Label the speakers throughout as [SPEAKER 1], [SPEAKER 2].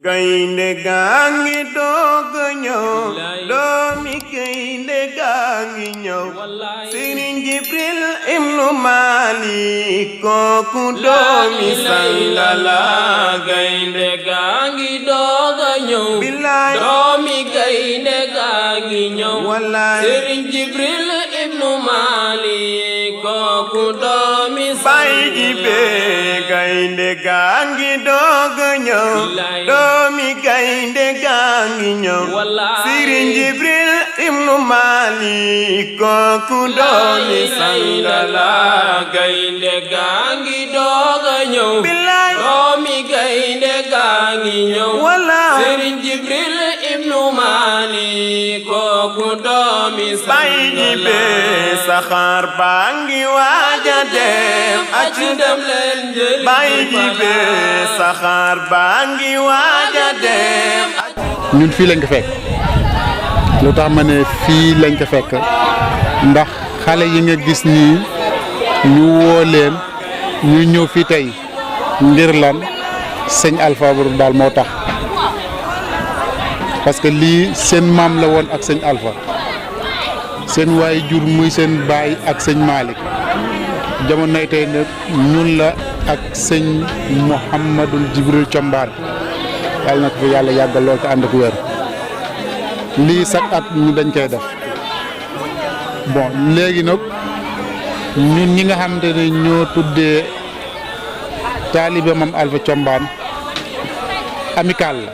[SPEAKER 1] gaynde gaangi doog a ñëw doomi gaynde gaangi ñëw Sëriñ Jibril ibnu Maalik kooku doomi sangala
[SPEAKER 2] gaynde gaangi doog a ñëw doomi gaynde gaangi ñëw Sëriñ Jibril ibnu Maalik kooku doomi
[SPEAKER 1] Baay Jibe gaynde gaangi doog a ñëw doomi gaynde gaangi ñëw Sëriñ Jibril ibnu Maalik kooku doomi sangala
[SPEAKER 2] gaynde gaangi doog a ñëw doomi gaynde gaangi ñëw Sëriñ Jibril ibnu Maalik kooku doomi
[SPEAKER 1] Baay Jibe saxaar baa ngi waaja dem
[SPEAKER 2] acu dem leen jëli
[SPEAKER 1] Baay Jibe saxaar baa ngi waaja dem
[SPEAKER 3] ñun fii lañ ko fekk lu tax ma ne fii lañ ko fekk ndax xale yi nga gis nii ñu woo leen ñu ñëw fii tey ngir lan sëñ Alpha Boury daal moo tax parce que lii seen maam la woon ak sëñ Alpha seen waay jur muy seen baay ak sëñ Malick jamonoy tey nag ñun la ak sëñ Mouhamadul Jibril Combaar yàlla na ko fi yàlla yàggal lool te ànd ak wér lii sax at ñu dañ koy def bon léegi nag ñun ñi nga xamante ne ñoo tuddee taalibe Maam Alpha Combaan amical la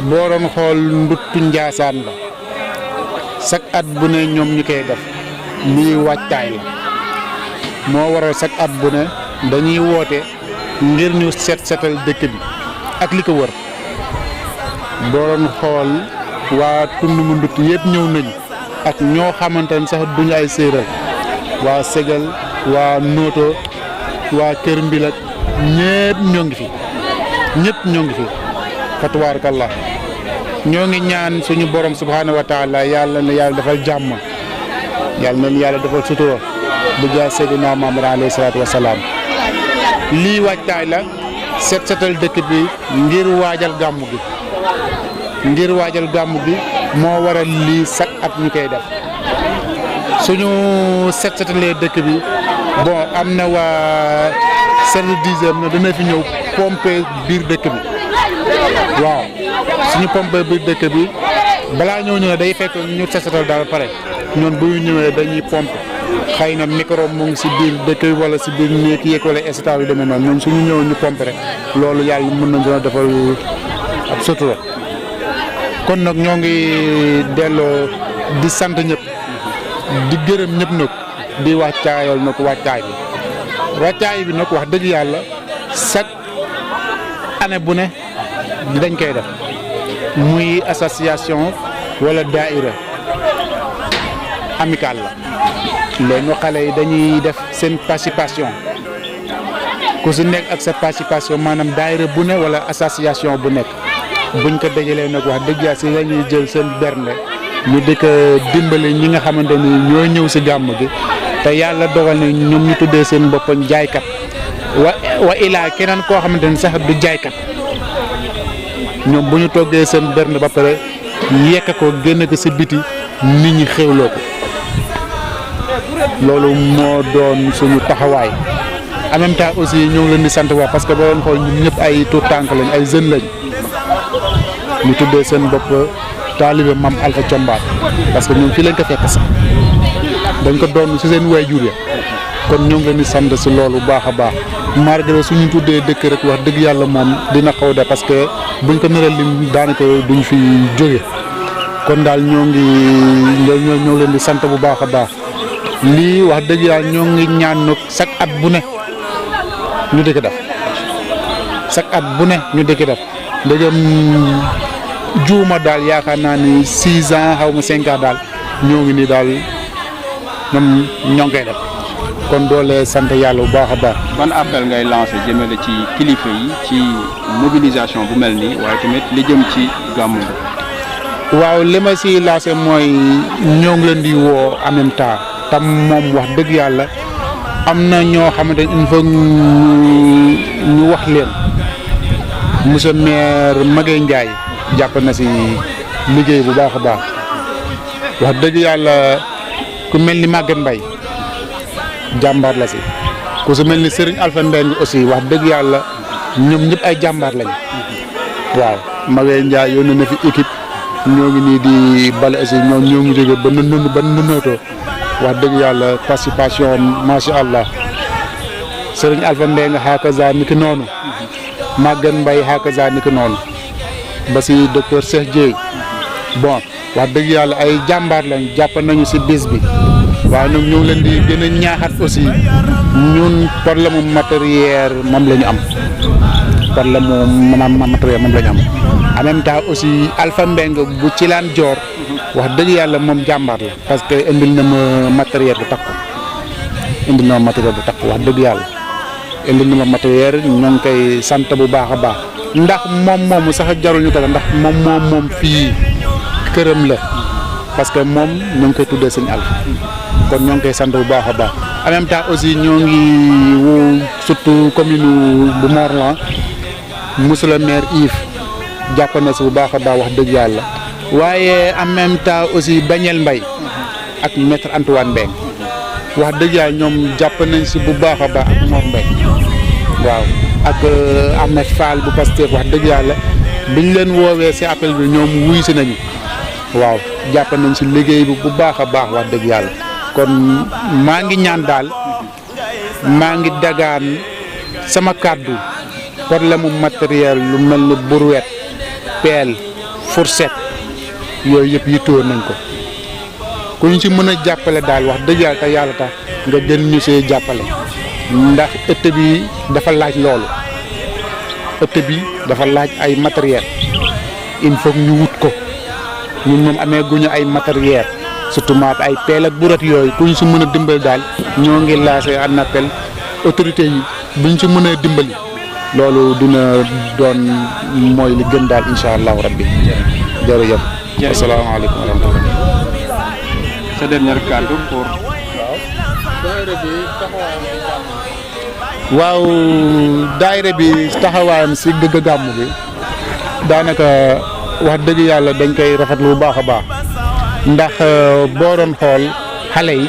[SPEAKER 3] boo doon xool nduttu Njaasaan la chaque at bu ne ñoom ñu koy def lii waajtaay la moo waral chaque at bu ne dañuy woote ngir ñu setal dëkk bi ak li ko wër boo doon xool waa tund mu ndutt yëpp ñëw nañ ak ñoo xamante ne sax duñu ay séeréer waa Ségal waa Nooto waa Kër Mbilak ñëpp ñoo ngi fi ñëpp ñoo ngi fi fa tabarakallah ñoo ngi ñaan suñu borom subhanahu wa taala yàlla na yàlla defal jàmm yàlla na yàlla defal sutura bu jaa Seydina Muhammad alayhi salaatu wa salaam lii waajtaay la setal dëkk bi ngir waajal gàmmu gi moo waral lii chaque at ñu koy def suñu setalee dëkk bi bon am na waa service d'hygiène na dana fi ñëw pomper biir dëkk bi waaw suñu pomper biir dëkk bi balaa ñoo ñëwee day fekk ñu setal daal pare ñoon bu ñu ñëwee dañuy pomper xëy na micro mu ngi si biir dëkk bi wala si biir néeg yeeg wala état yu demee noonu ñoom suñu ñëwee ñu pomper rek loolu yàlla mën nañ dina defal ab sutura kon nag ñoo ngi delloo di sant ñëpp di gërëm ñëpp nag di wàccaayal nag wàccaay bi nag wax dëgg yàlla chaque année bu ne dañ koy def muy association wala daaira amicale la léegi nag xale yi dañuy def seen participation ku si nekk ak sa participation maanaam daaira bu ne wala association bu nekk buñ ko dajalee nag wax dëgg yàlla si la ñuy jël seen bernde ñu di ko dimbale ñi nga xamante ni ñoo ñëw si gàmm gi te yàlla dogal ne ñoom ñu tuddee seen boppam jaaykat wa ilaa keneen koo xamante ni sax du jaaykat ñoom bu ñu toggee seen bernde ba pare yekk ko génn ko si biti nit ñi xéwloo ko loolu moo doon suñu taxawaay en même temps aussi ñoo ngi leen di sant wax parce que ba doon xool ñun ñëpp ay tuut tànk lañ ay jeunes lañ ñu tuddee seen bopp taalibe Maam Alpha Combaan parce que ñoom fii lañ ko fekk sax dañ ko doon si seen waajur ya kon ñoo ngi leen di sant si loolu baax a baax malgré suñu tuddee dëkk rek wax dëgg yàlla moom dina xaw de parce que buñ ko nëral lim daanaka duñ fi jóge kon daal ñoo ngi leen di sant bu baax a baax lii wax dëgg yàlla ñoo ngi ñaan nag chaque at bu ne ñu di ko def chaque at bu ne ñu di ko def ndegam juuma daal yaakaar naa ni 6 ans xaw ma 5 ans daal ñoo ngi nii daal ñoom ñoo ngi koy def kon doole sant yàlla bu baax a baax.
[SPEAKER 4] ban appel ngay lancé jëmale ci kilifa yi ci mobilisation bu mel nii waaye tamit li jëm ci gàmmu bi.
[SPEAKER 3] waaw li ma si lancé mooy ñoo ngi leen di woo en même temps tam moom wax dëgg yàlla am na ñoo xamante ne il faut ñu wax leen monsieur maire Maguette Ndiaye jàpp na si liggéey bu baax a baax wax dëgg yàlla ku mel ni Maguette Mbaye jàmbaar la si ku su mel ni Serigne Alpha Mbengue aussi wax dëgg yàlla ñoom ñëpp ay jàmbaar lañu waaw Maguette Ndiaye yónnee na fi équipe ñoo ngi nii di bale aussi ñoo ngi jóge ba nënootoo wax dëgg yàlla participation macha allah Serigne Alpha Mbengue hakaza ni ki noonu Maguette Mbaye hakaza ni ki noonu ba si docteur Cheikh Dieye bon wax dëgg yàlla ay jàmbaar lañ jàpp nañu si bis bi waaye nag ñu ngi leen di gën a ñaaxat aussi ñun problème mu matériel moom la ñu am problème mu matériel moom la ñu am en même temps aussi Alpha Mbengue bu ci laan joor wax dëgg yàlla moom jàmbaar la parce que indil na ma matériel bu takku wax dëgg yàlla indil na ma matériel ñoo ngi koy sant bu baax a baax ndax moom moomu sax jarul ñu ko ndax moom fii këram la parce que moom ñu ngi koy tuddee sëñ Alpha kon ñoo ngi koy sant bu baax a baax en même temps aussi ñoo ngi woo surtout commune bu Morlan monsieur le maire Yves jàpp na si bu baax a baax wax dëgg yàlla waaye en même temps aussi Daniel Mbaye ak maître Antoine Mbengue wax dëgg yàlla ñoom jàpp nañ si bu baax a baax ak Mor Mbengue waaw ak Ahmed Fall bu Pastef wax dëgg yàlla biñ leen woowee si appel bi ñoom wuy si nañu waaw jàpp nañ si liggéey bi bu baax a baax wax dëgg yàlla kon maa ngi ñaan daal maa ngi dagaan sama kàddu problème mu matériel lu mel ni brouette pelle fourchette yooyu yëpp yittoo nañ ko ku ñu si mën a jàppale daal wax dëgg yàlla te yàlla tax nga gën ñu see jàppale ndax ëtt bi dafa laaj loolu ëtt bi dafa laaj ay matériel il faut ñu wut ko ñun moom amee guñu ay matériel surtout maat ay pelle ak brouette yooyu ku ñu si mën a dimbali daal ñoo ngi lancé un appel autorité yi buñ si mën a dimbali loolu dina doon mooy li gën daal incha allahu rabbi jërëjëf. asalaamaaleykum wa rahmatulah.
[SPEAKER 4] sa dernier kàddu pour.
[SPEAKER 3] waaw daayira bi taxawaayam si gëgg gàmmu bi daanaka wax dëgg yàlla dañ koy rafetlu bu baax a baax ndax boo doon xool xale yi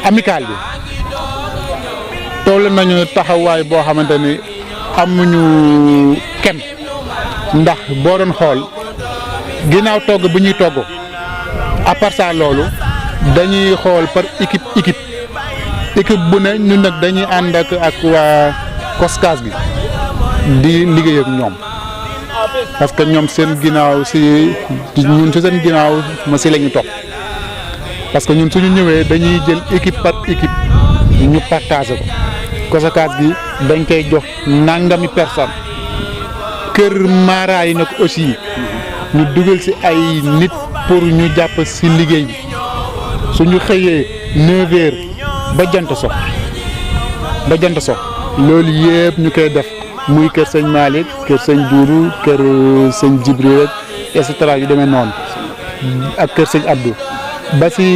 [SPEAKER 3] amical bi toll nañu taxawaay boo xamante ni amuñu kem ndax boo doon xool ginnaaw togg bu ñuy togg à part ça loolu dañuy xool par équipe bu ne ñun nag dañuy ànd ak waa COSCAS bi di liggéey ak ñoom parce que ñoom seen ginnaaw si ñun si seen ginnaaw ma si la ñu topp parce que ñun suñu ñëwee dañuy jël équipe par équipe ñu partagé ko COSCAS bi dañ koy jox nangami personne kër Mara yi nag aussi ñu dugal si ay nit pour ñu jàpp si liggéey bi suñu xëyee 9h ba jant so loolu yëpp ñu koy def muy kër sëñ Malick kër sëñ Doudou kër sëñ Jibril et cetera yu demee noonu ak kër sëñ Abdou ba si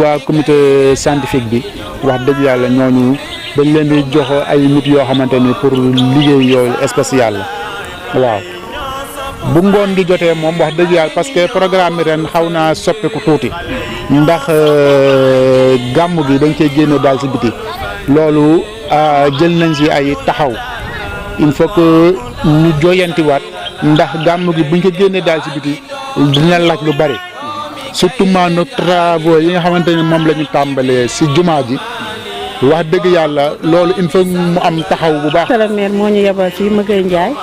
[SPEAKER 3] waa comité scientifique bi wax dëgg yàlla ñooñu dañ leen di jox ay nit yoo xamante ni pour liggéey yooyu spécial la waaw bu ngoon gi jotee moom wax dëgg yàlla parce que programme bi ren xaw naa soppeeku tuuti ndax gàmmu gi dañ koy génne daal si biti loolu jël nañ si ay taxaw il faut que ñu joyantiwaat ndax gàmmu gi buñ ko génnee daal si biti dina laaj lu bari surtout nos travaux yi nga xamante ni moom la ñu tàmbalee si jumaa ji wax dëgg yàlla loolu il faut mu am taxaw bu baax.
[SPEAKER 5] monsieur le maire moo ñu yebal fii Maguette Ndiaye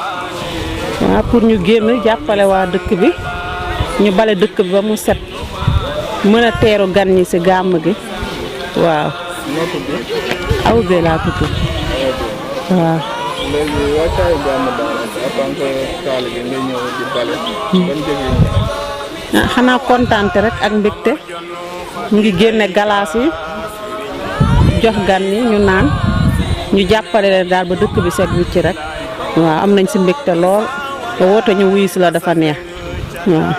[SPEAKER 5] waaw pour ñu génn jàppale waa dëkk bi ñu bale dëkk bi ba mu set mën a teeru gan ñi si gàmm gi waaw. aw bee laa tudd waaw.
[SPEAKER 6] léegi waajtaayu gàmm daal en tant que taalibe nga ñëw di bale. ban jógee
[SPEAKER 5] xanaa kontaante rek ak mbégte ñu ngi génne galaas yi jox gan ñi ñu naan ñu jàppale leen daal ba dëkk bi set wicc rek waaw am nañ si mbégte lool te woote ñu wuyu si la dafa neex waaw.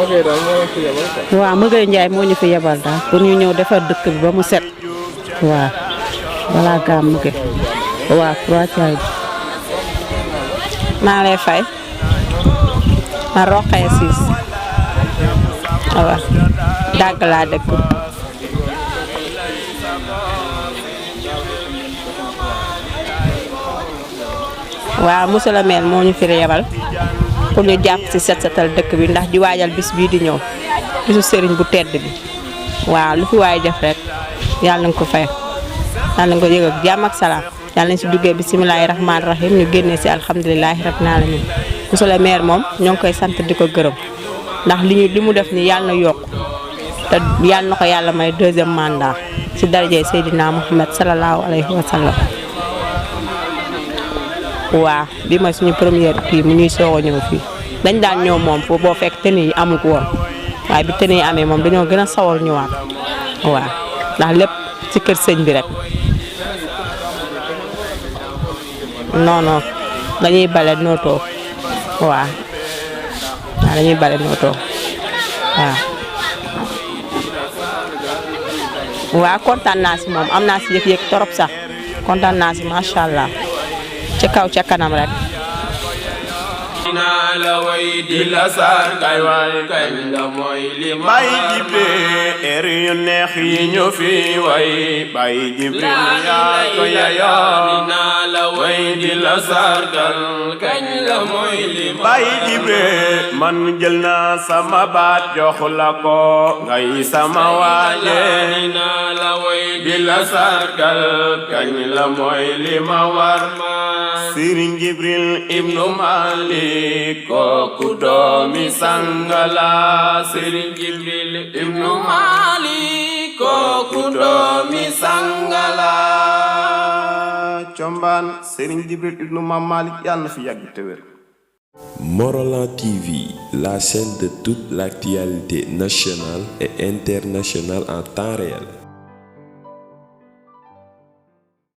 [SPEAKER 6] Maguette daal moo fi yebal quoi.
[SPEAKER 5] waaw Maguette Ndiaye moo ñu fi yebal daal pour ñu ñëw defar dëkk bi ba mu set waaw balaa gàmm gi waaw Croix Thiaye maa lay fay ma Roqaya Siis waaw dàgg laa dëkk waaw monsieur le maire moo ñu fi yebal pour ñu jàpp ci set setal dëkk bi ndax di waajal bis bii di ñëw bisu sëriñ bu tedd bi waaw lu fi waay def rek yàlla nga ko fay yàlla nga ko yëg ak jàmm ak salaam yàlla nañ si duggee bisimilahi rahmaani rahim ñu génnee si alhamdulilahi rabbil alamin monsieur le maire moom ñoo ngi koy sant di ko gërëm ndax li mu def ni yàlla na yokk te yàlla na ko yàlla may deuxième mandat si darajee Seydina Muhammad sallallahu alayhi wa sallam waaw bi mooy suñu première kii mu ñuy soog a ñëw fii dañ daan ñëw moom foofu boo fekk tenue yi amul ko woon waaye bi tenue yi amee moom dañoo gën a sawar ñëwaat waaw ndax lépp ci kër sëñ bi rek non non dañuy bale noo toog waaw dañuy bale noo toog waaw kontaan naa si moom am naa si yëg-yëg torop sax kontaan naa si macha allah ca kaw ca kanam rek
[SPEAKER 2] naa la way di la sargal waay kañ la mooy li ma
[SPEAKER 1] Baye Jibril er yu neex yi ñu fi way Baye Jibril yaa ko yayoo
[SPEAKER 2] naa la way di la sargal kañ la mooy li ma
[SPEAKER 1] Baye Jibril man jël naa sama baat jox la ko ngay sama waaje
[SPEAKER 2] naa la way di la sargal kañ la mooy li ma war ma
[SPEAKER 1] Serigne Jibril ibnu Malik kooku doomi sangala
[SPEAKER 2] Serigne Jibril ibnu Malik kooku doomi sangala
[SPEAKER 1] combaan Serigne Jibril ibnu Mam Malik yàlla na fi yàgg te wér.
[SPEAKER 7] Morolan TV, la chaîne de toute l'actualité nationale et internationale en temps réel.